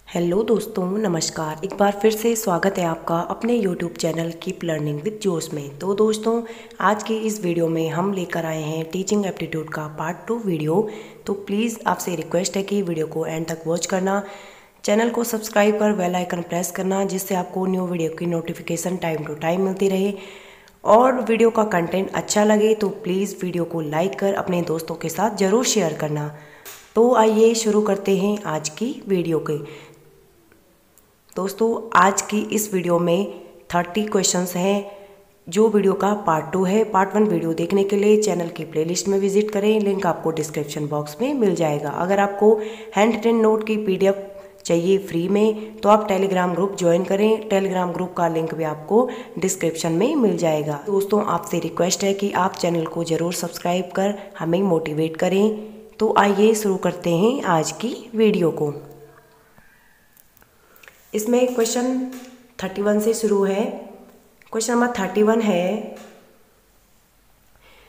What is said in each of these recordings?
Hello दोस्तों, नमस्कार। एक बार फिर से स्वागत है आपका अपने YouTube channel keep learning with जोश में। तो दोस्तों, आज की इस वीडियो में हम लेकर आए हैं टीचिंग एप्टीट्यूड का पार्ट 2 वीडियो। तो प्लीज़ आपसे रिक्वेस्ट है कि वीडियो को एंड तक वॉच करना, चैनल को सब्सक्राइब कर बेल आइकन प्रेस करना, जिससे आपको न्यू वीडियो की नोटिफिकेशन टाइम टू टाइम मिलती रहे। और वीडियो का कंटेंट अच्छा लगे तो प्लीज़ वीडियो को लाइक कर अपने दोस्तों के साथ ज़रूर शेयर करना। तो आइए शुरू करते हैं आज की वीडियो के। दोस्तों, आज की इस वीडियो में 30 क्वेश्चंस हैं, जो वीडियो का पार्ट 2 है। पार्ट 1 वीडियो देखने के लिए चैनल की प्लेलिस्ट में विजिट करें, लिंक आपको डिस्क्रिप्शन बॉक्स में मिल जाएगा। अगर आपको हैंड रिटन नोट की PDF चाहिए फ्री में, तो आप टेलीग्राम ग्रुप ज्वाइन करें। टेलीग्राम ग्रुप का लिंक भी आपको डिस्क्रिप्शन में मिल जाएगा। दोस्तों, आपसे रिक्वेस्ट है कि आप चैनल को ज़रूर सब्सक्राइब कर हमें मोटिवेट करें। तो आइए शुरू करते हैं आज की वीडियो को। इसमें क्वेश्चन 31 से शुरू है। क्वेश्चन नंबर 31 है,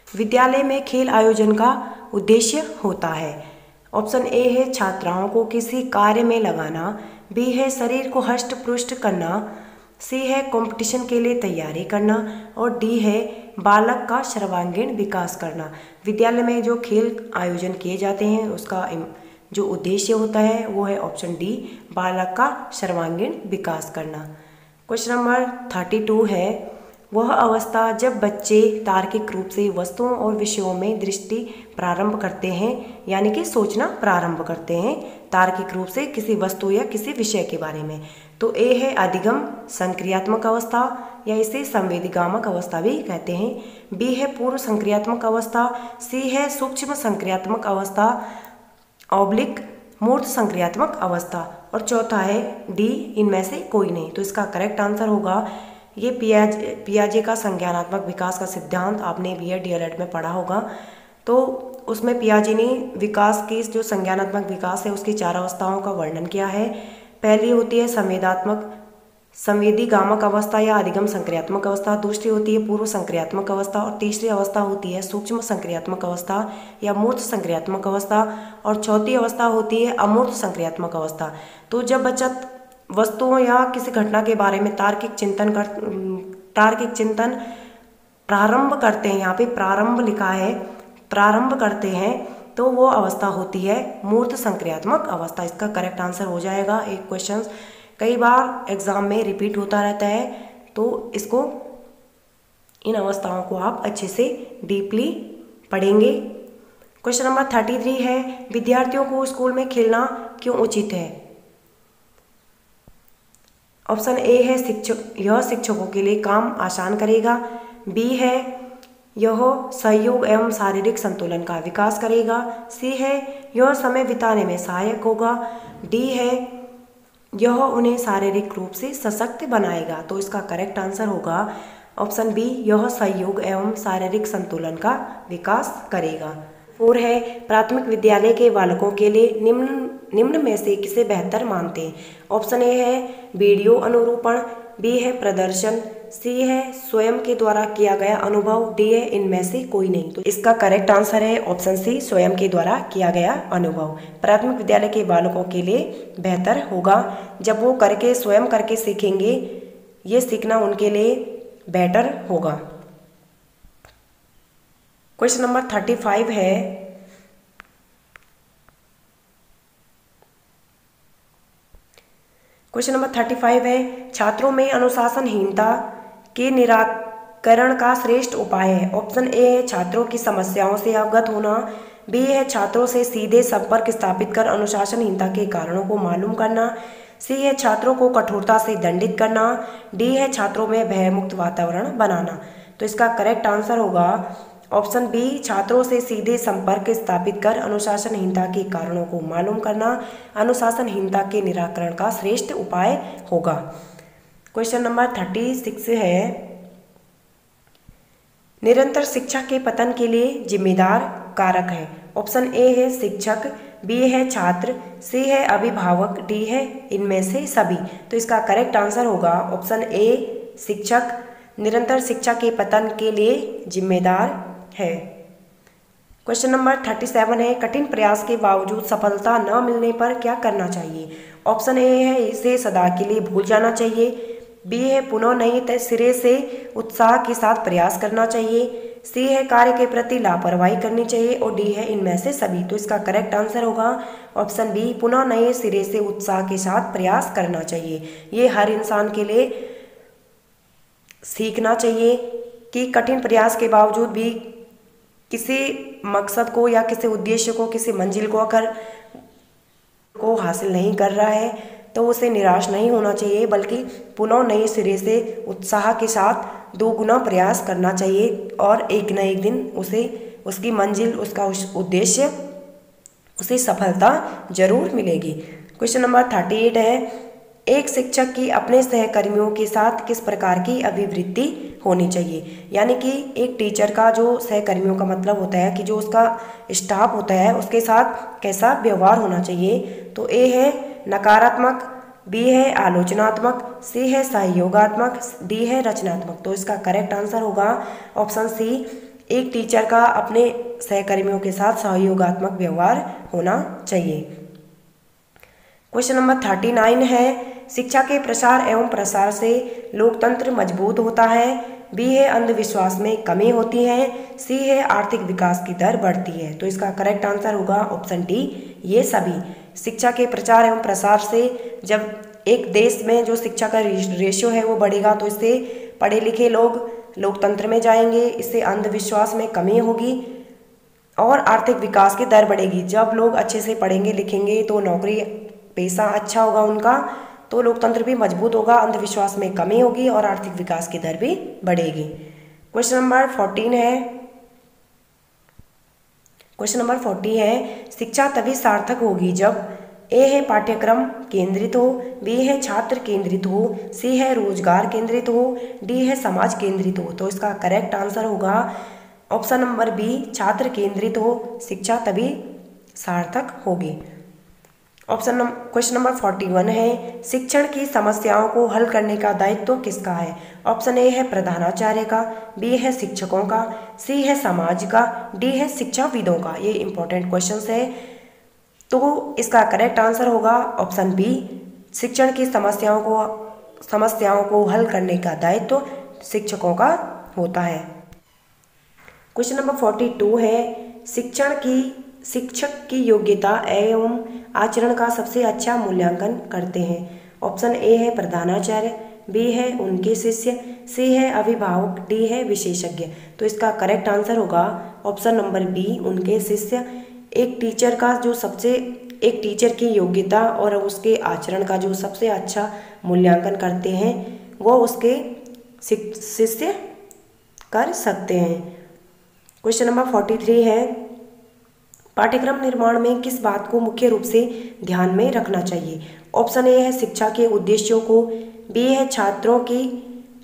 विद्यालय में खेल आयोजन का उद्देश्य होता है। ऑप्शन ए है छात्राओं को किसी कार्य में लगाना, बी है शरीर को हष्ट पुष्ट करना, सी है कंपटीशन के लिए तैयारी करना और डी है बालक का सर्वांगीण विकास करना। विद्यालय में जो खेल आयोजन किए जाते हैं उसका जो उद्देश्य होता है वो है ऑप्शन डी, बालक का सर्वांगीण विकास करना। क्वेश्चन नंबर 32 है, वह अवस्था जब बच्चे तार्किक रूप से वस्तुओं और विषयों में दृष्टि प्रारंभ करते हैं, यानी कि सोचना प्रारंभ करते हैं तार्किक रूप से किसी वस्तु या किसी विषय के बारे में। तो ए है अधिगम संक्रियात्मक अवस्था, या इसे संवेदीगामक अवस्था भी कहते हैं। बी है पूर्व संक्रियात्मक अवस्था, सी है सूक्ष्म संक्रियात्मक अवस्था ऑब्लिक मूर्त संक्रियात्मक अवस्था और चौथा है डी, इनमें से कोई नहीं। तो इसका करेक्ट आंसर होगा ये पियाजे का संज्ञानात्मक विकास का सिद्धांत आपने B.Ed D.El.Ed में पढ़ा होगा। तो उसमें पियाजे ने विकास की जो संज्ञानात्मक विकास है उसकी 4 अवस्थाओं का वर्णन किया है। पहली होती है संवेदीगामक अवस्था या अधिगम संक्रियात्मक अवस्था, दूसरी होती है पूर्व संक्रियात्मक अवस्था और तीसरी अवस्था होती है सूक्ष्म संक्रियात्मक अवस्था या मूर्त संक्रियात्मक अवस्था और चौथी अवस्था होती है अमूर्त संक्रियात्मक अवस्था। तो जब बच्चा वस्तुओं या किसी घटना के बारे में तार्किक चिंतन प्रारंभ करते हैं, यहाँ पे प्रारंभ लिखा है, प्रारंभ करते हैं, तो वो अवस्था होती है मूर्त संक्रियात्मक अवस्था। इसका करेक्ट आंसर हो जाएगा। एक क्वेश्चन कई बार एग्जाम में रिपीट होता रहता है, तो इसको इन अवस्थाओं को आप अच्छे से डीपली पढ़ेंगे। क्वेश्चन नंबर 33 है, विद्यार्थियों को स्कूल में खेलना क्यों उचित है। ऑप्शन ए है यह शिक्षकों के लिए काम आसान करेगा, बी है यह सहयोग एवं शारीरिक संतुलन का विकास करेगा, सी है यह समय बिताने में सहायक होगा, डी है यह उन्हें शारीरिक रूप से सशक्त बनाएगा। तो इसका करेक्ट आंसर होगा ऑप्शन बी, यह सहयोग एवं शारीरिक संतुलन का विकास करेगा। 4 है, प्राथमिक विद्यालय के बालकों के लिए निम्न में से किसे बेहतर मानते हैं। ऑप्शन ए है वीडियो अनुरूपण, बी है प्रदर्शन, सी है स्वयं के द्वारा किया गया अनुभव, डी है इनमें से कोई नहीं। तो इसका करेक्ट आंसर है ऑप्शन सी, स्वयं के द्वारा किया गया अनुभव। प्राथमिक विद्यालय के बालकों के लिए बेहतर होगा जब वो स्वयं करके सीखेंगे, ये सीखना उनके लिए बेटर होगा। क्वेश्चन नंबर 35 है, क्वेश्चन नंबर 35 है, छात्रों में अनुशासनहीनता के निराकरण का श्रेष्ठ उपाय है। ऑप्शन ए है छात्रों की समस्याओं से अवगत होना, बी है छात्रों से सीधे संपर्क स्थापित कर अनुशासनहीनता के कारणों को मालूम करना, सी है छात्रों को कठोरता से दंडित करना, डी है छात्रों में भयमुक्त वातावरण बनाना। तो इसका करेक्ट आंसर होगा ऑप्शन बी, छात्रों से सीधे संपर्क स्थापित कर अनुशासनहीनता के कारणों को मालूम करना अनुशासनहीनता के निराकरण का श्रेष्ठ उपाय होगा। क्वेश्चन नंबर 36 है, निरंतर शिक्षा के पतन के लिए जिम्मेदार कारक है। ऑप्शन ए है शिक्षक, बी है छात्र, सी है अभिभावक, डी है इनमें से सभी। तो इसका करेक्ट आंसर होगा ऑप्शन ए, शिक्षक निरंतर शिक्षा के पतन के लिए जिम्मेदार है। क्वेश्चन नंबर 37 है, कठिन प्रयास के बावजूद सफलता न मिलने पर क्या करना चाहिए। ऑप्शन ए है, इसे सदा के लिए भूल जाना चाहिए। बी है, पुनः नए सिरे से उत्साह के साथ प्रयास करना चाहिए। सी है, कार्य के प्रति लापरवाही करनी चाहिए। और डी है, इनमें से सभी। तो इसका करेक्ट आंसर होगा ऑप्शन बी, पुनः नए सिरे से उत्साह के साथ प्रयास करना चाहिए। ये हर इंसान के लिए सीखना चाहिए कि कठिन प्रयास के बावजूद भी किसी मकसद को या किसी उद्देश्य को, किसी मंजिल को अगर को हासिल नहीं कर रहा है तो उसे निराश नहीं होना चाहिए, बल्कि पुनः नए सिरे से उत्साह के साथ दोगुना प्रयास करना चाहिए और एक न एक दिन उसे उसकी मंजिल, उसका उद्देश्य, उसे सफलता जरूर मिलेगी। क्वेश्चन नंबर 38 है, एक शिक्षक की अपने सहकर्मियों के साथ किस प्रकार की अभिवृत्ति होनी चाहिए। यानी कि एक टीचर का जो सहकर्मियों का मतलब होता है कि जो उसका स्टाफ होता है उसके साथ कैसा व्यवहार होना चाहिए। तो ए है नकारात्मक, बी है आलोचनात्मक, सी है सहयोगात्मक, डी है रचनात्मक। तो इसका करेक्ट आंसर होगा ऑप्शन सी, एक टीचर का अपने सहकर्मियों के साथ सहयोगात्मक व्यवहार होना चाहिए। क्वेश्चन नंबर 39 है, शिक्षा के प्रसार एवं प्रसार से लोकतंत्र मजबूत होता है। बी है अंधविश्वास में कमी होती है, सी है आर्थिक विकास की दर बढ़ती है। तो इसका करेक्ट आंसर होगा ऑप्शन डी, ये सभी। शिक्षा के प्रचार एवं प्रसार से जब एक देश में जो शिक्षा का रेशियो है वो बढ़ेगा तो इससे पढ़े लिखे लोग लोकतंत्र में जाएंगे, इससे अंधविश्वास में कमी होगी और आर्थिक विकास की दर बढ़ेगी। जब लोग अच्छे से पढ़ेंगे लिखेंगे तो नौकरी पेशा अच्छा होगा उनका, तो लोकतंत्र भी मजबूत होगा, अंधविश्वास में कमी होगी और आर्थिक विकास की दर भी बढ़ेगी। क्वेश्चन नंबर 40 है, शिक्षा तभी सार्थक होगी जब ए है पाठ्यक्रम केंद्रित हो, बी है छात्र केंद्रित हो, सी है रोजगार केंद्रित हो, डी है समाज केंद्रित हो। तो इसका करेक्ट आंसर होगा ऑप्शन नंबर बी, छात्र केंद्रित हो, शिक्षा तभी सार्थक होगी। क्वेश्चन नंबर 41 है, शिक्षण की समस्याओं को हल करने का दायित्व किसका है। ऑप्शन ए है प्रधानाचार्य का, बी है शिक्षकों का, सी है समाज का, डी है शिक्षाविदों का। ये इंपॉर्टेंट क्वेश्चंस है, तो इसका करेक्ट आंसर होगा ऑप्शन बी, शिक्षण की समस्याओं को हल करने का दायित्व शिक्षकों का होता है। क्वेश्चन नंबर 42 है, शिक्षक की योग्यता एवं आचरण का सबसे अच्छा मूल्यांकन करते हैं। ऑप्शन ए है प्रधानाचार्य, बी है उनके शिष्य, सी है अभिभावक, डी है विशेषज्ञ। तो इसका करेक्ट आंसर होगा ऑप्शन नंबर बी, उनके शिष्य। एक टीचर की योग्यता और उसके आचरण का जो सबसे अच्छा मूल्यांकन करते हैं वो उसके शिष्य कर सकते हैं। क्वेश्चन नंबर 43 है, पाठ्यक्रम निर्माण में किस बात को मुख्य रूप से ध्यान में रखना चाहिए। ऑप्शन ए है शिक्षा के उद्देश्यों को, बी है छात्रों की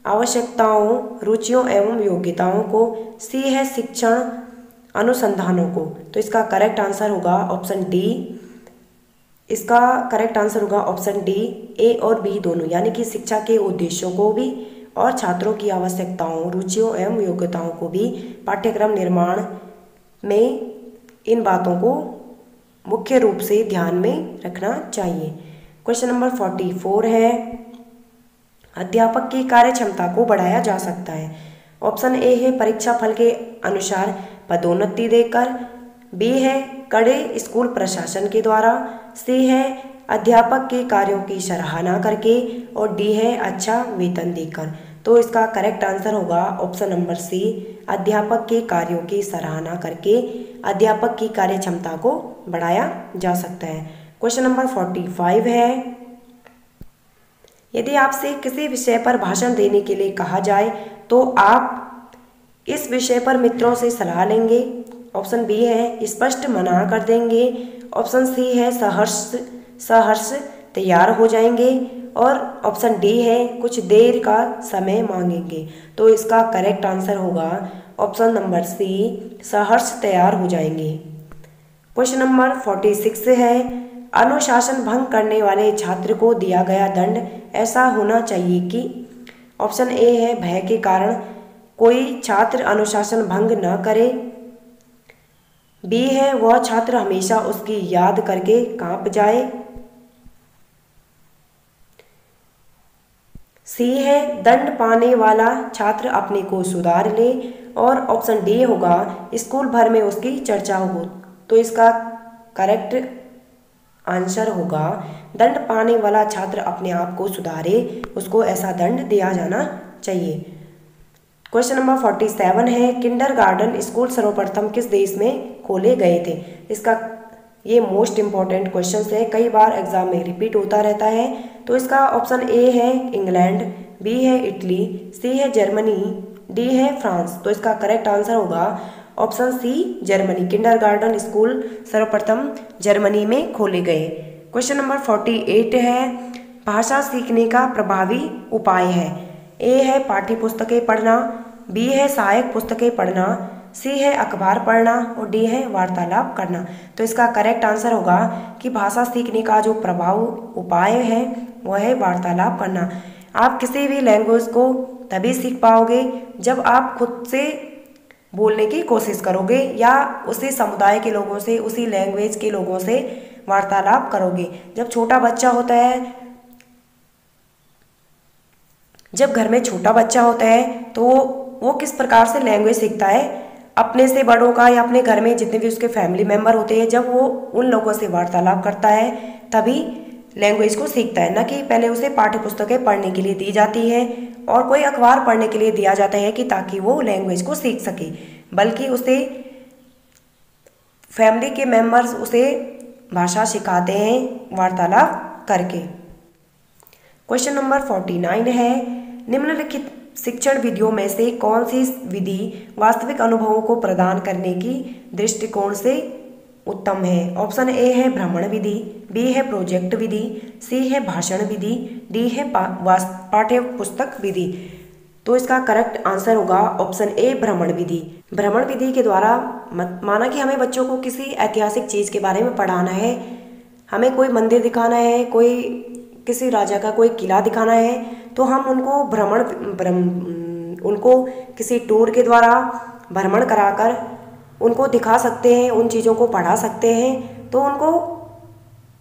आवश्यकताओं, रुचियों एवं योग्यताओं को, सी है शिक्षण अनुसंधानों को। तो इसका करेक्ट आंसर होगा ऑप्शन डी, इसका करेक्ट आंसर होगा ऑप्शन डी, ए और बी दोनों, यानी कि शिक्षा के उद्देश्यों को भी और छात्रों की आवश्यकताओं, रुचियों एवं योग्यताओं को भी पाठ्यक्रम निर्माण में इन बातों को मुख्य रूप से ध्यान में रखना चाहिए। क्वेश्चन नंबर 44 है, अध्यापक की कार्य क्षमता को बढ़ाया जा सकता है। ऑप्शन ए है परीक्षा फल के अनुसार पदोन्नति देकर, बी है कड़े स्कूल प्रशासन के द्वारा, सी है अध्यापक के कार्यों की सराहना करके और डी है अच्छा वेतन देकर। तो इसका करेक्ट आंसर होगा ऑप्शन नंबर सी, अध्यापक के कार्यों की सराहना करके अध्यापक की कार्य क्षमता को बढ़ाया जा सकता है। क्वेश्चन नंबर 45 है, यदि आपसे किसी विषय पर भाषण देने के लिए कहा जाए तो आप इस विषय पर मित्रों से सलाह लेंगे। ऑप्शन बी है स्पष्ट मना कर देंगे, ऑप्शन सी है सहर्ष तैयार हो जाएंगे और ऑप्शन डी है कुछ देर का समय मांगेंगे। तो इसका करेक्ट आंसर होगा ऑप्शन नंबर सी, सहर्ष तैयार हो जाएंगे। क्वेश्चन नंबर 46 है, अनुशासन भंग करने वाले छात्र को दिया गया दंड ऐसा होना चाहिए कि। ऑप्शन ए है भय के कारण कोई छात्र अनुशासन भंग न करे, बी है वह छात्र हमेशा उसकी याद करके कांप जाए। सी है दंड पाने वाला छात्र अपने को सुधार ले। और ऑप्शन डी होगा स्कूल भर में उसकी चर्चा हो। तो इसका करेक्ट आंसर होगा दंड पाने वाला छात्र अपने आप को सुधारे, उसको ऐसा दंड दिया जाना चाहिए। क्वेश्चन नंबर 47 है किंडरगार्टन स्कूल सर्वप्रथम किस देश में खोले गए थे। इसका ये मोस्ट इंपॉर्टेंट क्वेश्चन है, कई बार एग्जाम में रिपीट होता रहता है। तो इसका ऑप्शन ए है इंग्लैंड, बी है इटली, सी है जर्मनी, डी है फ्रांस। तो इसका करेक्ट आंसर होगा option C Germany. Kindergarten school सर्वप्रथम जर्मनी में खोले गए। क्वेश्चन नंबर 48 है भाषा सीखने का प्रभावी उपाय है। ए है पाठ्य पुस्तकें पढ़ना, बी है सहायक पुस्तकें पढ़ना, सी है अखबार पढ़ना और डी है वार्तालाप करना। तो इसका करेक्ट आंसर होगा कि भाषा सीखने का जो प्रभाव उपाय है वह है वार्तालाप करना। आप किसी भी लैंग्वेज को तभी सीख पाओगे जब आप खुद से बोलने की कोशिश करोगे या उसी समुदाय के लोगों से, उसी लैंग्वेज के लोगों से वार्तालाप करोगे। जब छोटा बच्चा होता है, जब घर में छोटा बच्चा होता है तो वो किस प्रकार से लैंग्वेज सीखता है, अपने से बड़ों का या अपने घर में जितने भी उसके फैमिली मेंबर होते हैं, जब वो उन लोगों से वार्तालाप करता है तभी लैंग्वेज को सीखता है। न कि पहले उसे पाठ्य पुस्तकें पढ़ने के लिए दी जाती है और कोई अखबार पढ़ने के लिए दिया जाता है कि ताकि वो लैंग्वेज को सीख सके, बल्कि उसे फैमिली के मेंबर्स उसे भाषा सिखाते हैं वार्तालाप करके। क्वेश्चन नंबर 49 है निम्नलिखित शिक्षण विधियों में से कौन सी विधि वास्तविक अनुभवों को प्रदान करने की दृष्टिकोण से उत्तम है। ऑप्शन ए है भ्रमण विधि, बी है प्रोजेक्ट विधि, सी है भाषण विधि, डी है पाठ्य पुस्तक विधि। तो इसका करेक्ट आंसर होगा ऑप्शन ए भ्रमण विधि। भ्रमण विधि के द्वारा माना कि हमें बच्चों को किसी ऐतिहासिक चीज़ के बारे में पढ़ाना है, हमें कोई मंदिर दिखाना है, कोई किसी राजा का कोई किला दिखाना है, तो हम उनको उनको किसी टूर के द्वारा भ्रमण कराकर उनको दिखा सकते हैं, उन चीज़ों को पढ़ा सकते हैं, तो उनको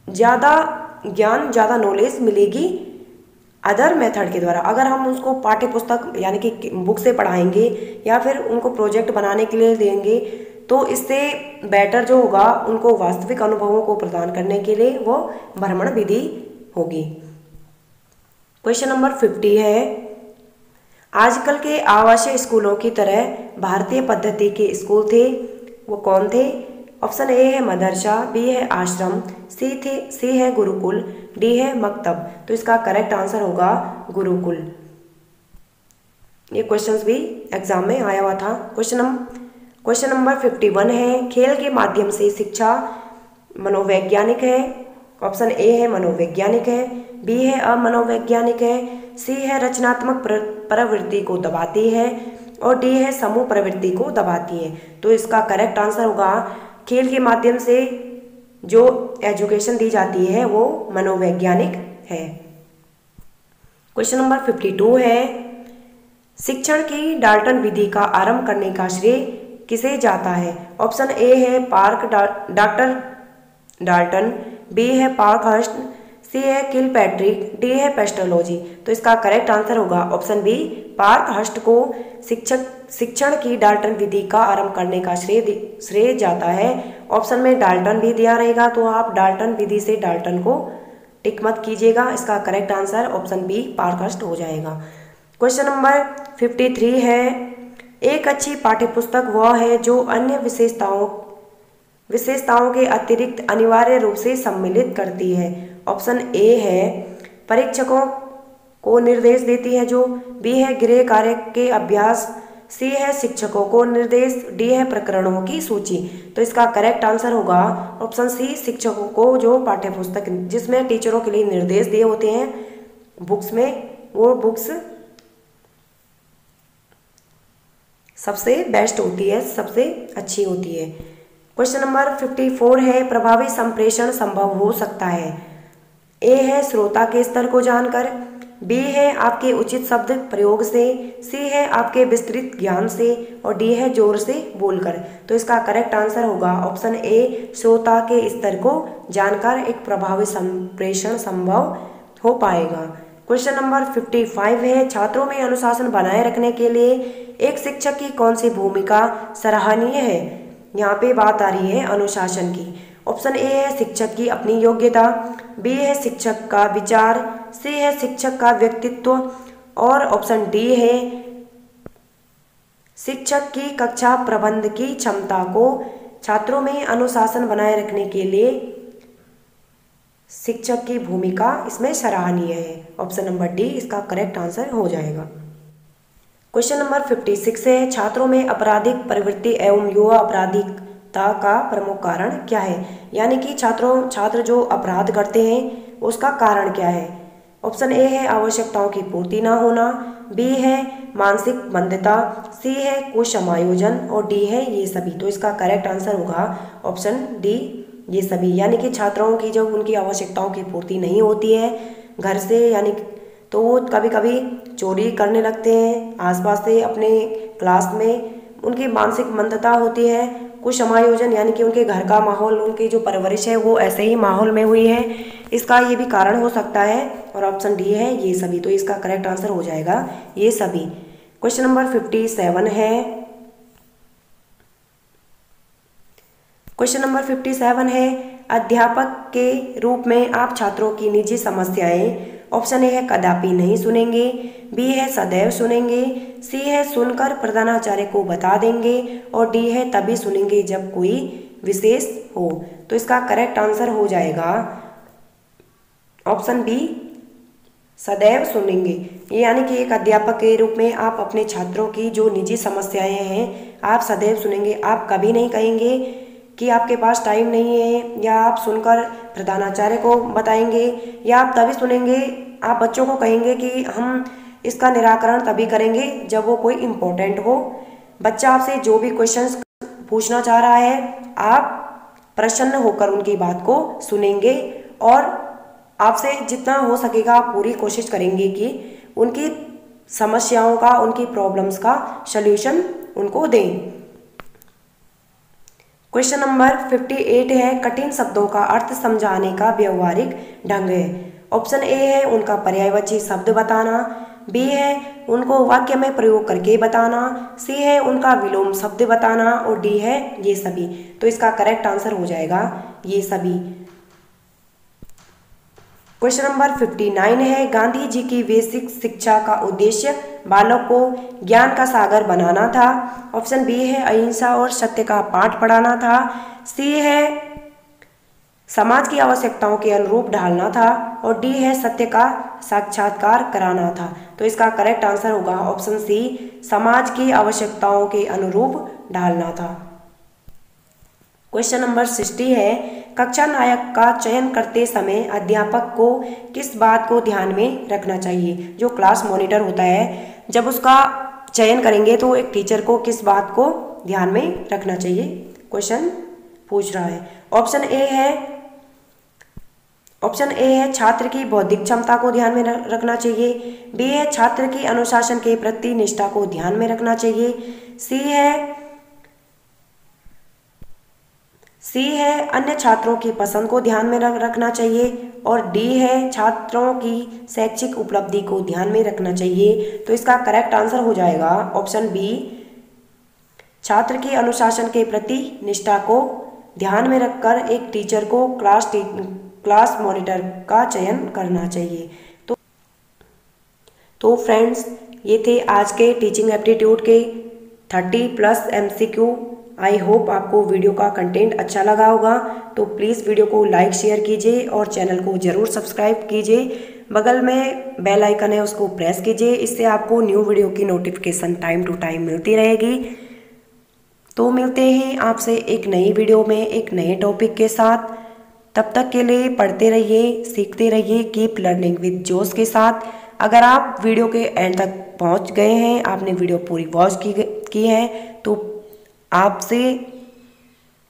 ज़्यादा ज्ञान, ज़्यादा नॉलेज मिलेगी अदर मेथड के द्वारा। अगर हम उसको पाठ्य पुस्तक यानी कि बुक से पढ़ाएंगे या फिर उनको प्रोजेक्ट बनाने के लिए देंगे, तो इससे बेटर जो होगा उनको वास्तविक अनुभवों को प्रदान करने के लिए वो भ्रमण विधि होगी। क्वेश्चन नंबर 50 है आजकल के आवासीय स्कूलों की तरह भारतीय पद्धति के स्कूल थे, वो कौन थे। ऑप्शन ए है मदरसा, बी है आश्रम, सी है गुरुकुल, डी है मकतब। तो इसका करेक्ट आंसर होगा गुरुकुल। ये क्वेश्चंस भी एग्जाम में आया हुआ था। क्वेश्चन नंबर 51 है खेल के माध्यम से शिक्षा मनोवैज्ञानिक है। ऑप्शन ए है मनोवैज्ञानिक है, बी है अमनोवैज्ञानिक है, सी है रचनात्मक प्रवृत्ति को दबाती है और डी है समूह प्रवृत्ति को दबाती है। तो इसका करेक्ट आंसर होगा खेल के माध्यम से जो एजुकेशन दी जाती है वो मनोवैज्ञानिक है। क्वेश्चन नंबर 52 है शिक्षण की डाल्टन विधि का आरंभ करने का श्रेय किसे जाता है। ऑप्शन ए है डॉक्टर डाल्टन, बी है पार्कहर्स्ट, सी है किलपैट्रिक, डी है पेस्टोलॉजी। तो इसका करेक्ट आंसर होगा ऑप्शन बी पार्कहर्स्ट को शिक्षण की डाल्टन विधि का आरंभ करने का श्रेय जाता है। ऑप्शन में डाल्टन भी दिया रहेगा तो आप डाल्टन विधि से डाल्टन को टिक मत कीजिएगा। इसका correct answer option B Parkhurst हो जाएगा। क्वेश्चन नंबर 53 है एक अच्छी पाठ्यपुस्तक वह है जो अन्य विशेषताओं के अतिरिक्त अनिवार्य रूप से सम्मिलित करती है। ऑप्शन ए है परीक्षकों को निर्देश देती है जो, बी है गृह कार्य के अभ्यास, सी है शिक्षकों को निर्देश, डी है प्रकरणों की सूची। तो इसका करेक्ट आंसर होगा ऑप्शन सी शिक्षकों को जो पाठ्यपुस्तक जिसमें टीचरों के लिए निर्देश दिए होते हैं बुक्स में, वो बुक्स सबसे बेस्ट होती है, सबसे अच्छी होती है। क्वेश्चन नंबर 54 है प्रभावी संप्रेषण संभव हो सकता है। ए है श्रोता के स्तर को जानकर, बी है आपके उचित शब्द प्रयोग से, सी है आपके विस्तृत ज्ञान से और डी है जोर से बोलकर। तो इसका करेक्ट आंसर होगा ऑप्शन ए, श्रोता के स्तर को जानकर एक प्रभावी संप्रेषण संभव हो पाएगा। क्वेश्चन नंबर 55 है, छात्रों में अनुशासन बनाए रखने के लिए एक शिक्षक की कौन सी भूमिका सराहनीय है। यहाँ पे बात आ रही है अनुशासन की। ऑप्शन ए है शिक्षक की अपनी योग्यता, बी है शिक्षक का विचार, सी है शिक्षक का व्यक्तित्व और ऑप्शन डी है शिक्षक की कक्षा प्रबंध की क्षमता को। छात्रों में अनुशासन बनाए रखने के लिए शिक्षक की भूमिका इसमें सराहनीय है। ऑप्शन नंबर डी इसका करेक्ट आंसर हो जाएगा। क्वेश्चन नंबर 56 है, छात्रों में आपराधिक प्रवृत्ति एवं युवा अपराधिकता का प्रमुख कारण क्या है। यानी कि छात्र जो अपराध करते हैं उसका कारण क्या है। ऑप्शन ए है आवश्यकताओं की पूर्ति ना होना, बी है मानसिक मंदता, सी है कुछ समायोजन और डी है ये सभी। तो इसका करेक्ट आंसर होगा ऑप्शन डी ये सभी। यानी कि छात्राओं की जब उनकी आवश्यकताओं की पूर्ति नहीं होती है घर से, यानी तो वो कभी कभी चोरी करने लगते हैं आसपास से अपने क्लास में, उनकी मानसिक मंदता होती है, कुछ समायोजन यानी कि उनके घर का माहौल, उनकी जो परवरिश है वो ऐसे ही माहौल में हुई है, इसका ये भी कारण हो सकता है और ऑप्शन डी है ये सभी। तो इसका करेक्ट आंसर हो जाएगा ये सभी। क्वेश्चन नंबर 57 है, क्वेश्चन नंबर 57 है, अध्यापक के रूप में आप छात्रों की निजी समस्याएं। ऑप्शन ए है कदापि नहीं सुनेंगे, बी है सदैव सुनेंगे, सी है सुनकर प्रधानाचार्य को बता देंगे और डी है तभी सुनेंगे जब कोई विशेष हो। तो इसका करेक्ट आंसर हो जाएगा ऑप्शन बी सदैव सुनेंगे। ये यानी कि एक अध्यापक के रूप में आप अपने छात्रों की जो निजी समस्याएं हैं आप सदैव सुनेंगे। आप कभी नहीं कहेंगे कि आपके पास टाइम नहीं है, या आप सुनकर प्रधानाचार्य को बताएंगे, या आप तभी सुनेंगे, आप बच्चों को कहेंगे कि हम इसका निराकरण तभी करेंगे जब वो कोई इम्पोर्टेंट हो। बच्चा आपसे जो भी क्वेश्चंस पूछना चाह रहा है आप प्रसन्न होकर उनकी बात को सुनेंगे और आपसे जितना हो सकेगा आप पूरी कोशिश करेंगे कि उनकी समस्याओं का, उनकी प्रॉब्लम्स का सल्यूशन उनको दें। क्वेश्चन नंबर 58 है, कठिन शब्दों का अर्थ समझाने का व्यवहारिक ढंग है। ऑप्शन ए है उनका पर्यायवाची शब्द बताना, बी है उनको वाक्य में प्रयोग करके बताना, सी है उनका विलोम शब्द बताना और डी है ये सभी। तो इसका करेक्ट आंसर हो जाएगा ये सभी। क्वेश्चन नंबर 59 है, गांधी जी की बेसिक शिक्षा का उद्देश्य बालक को ज्ञान का सागर बनाना था। ऑप्शन बी है अहिंसा और सत्य का पाठ पढ़ाना था, सी है समाज की आवश्यकताओं के अनुरूप ढालना था और डी है सत्य का साक्षात्कार कराना था। तो इसका करेक्ट आंसर होगा ऑप्शन सी, समाज की आवश्यकताओं के अनुरूप ढालना था। क्वेश्चन नंबर 60 है, कक्षा नायक का चयन करते समय अध्यापक को किस बात को ध्यान में रखना चाहिए। जो क्लास मॉनिटर होता है जब उसका चयन करेंगे तो एक टीचर को किस बात को ध्यान में रखना चाहिए क्वेश्चन पूछ रहा है। ऑप्शन ए है छात्र की बौद्धिक क्षमता को ध्यान में रखना चाहिए, बी है छात्र की अनुशासन के प्रति निष्ठा को ध्यान में रखना चाहिए, सी है अन्य छात्रों की पसंद को ध्यान में रखना चाहिए और डी है छात्रों की शैक्षिक उपलब्धि को ध्यान में रखना चाहिए। तो इसका करेक्ट आंसर हो जाएगा ऑप्शन बी, छात्र की अनुशासन के प्रति निष्ठा को ध्यान में रखकर एक टीचर को क्लास मॉनिटर का चयन करना चाहिए। तो फ्रेंड्स ये थे आज के टीचिंग एप्टीट्यूड के 30+ MCQ। आई होप आपको वीडियो का कंटेंट अच्छा लगा होगा। तो प्लीज़ वीडियो को लाइक शेयर कीजिए और चैनल को ज़रूर सब्सक्राइब कीजिए। बगल में बेल आइकन है उसको प्रेस कीजिए, इससे आपको न्यू वीडियो की नोटिफिकेशन टाइम टू टाइम मिलती रहेगी। तो मिलते हैं आपसे एक नई वीडियो में एक नए टॉपिक के साथ। तब तक के लिए पढ़ते रहिए, सीखते रहिए, कीप लर्निंग विद जोश के साथ। अगर आप वीडियो के एंड तक पहुंच गए हैं, आपने वीडियो पूरी वॉच की है, तो आपसे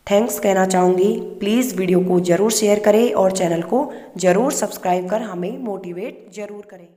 थैंक्स कहना चाहूँगी। प्लीज़ वीडियो को ज़रूर शेयर करें और चैनल को ज़रूर सब्सक्राइब कर हमें मोटिवेट ज़रूर करें।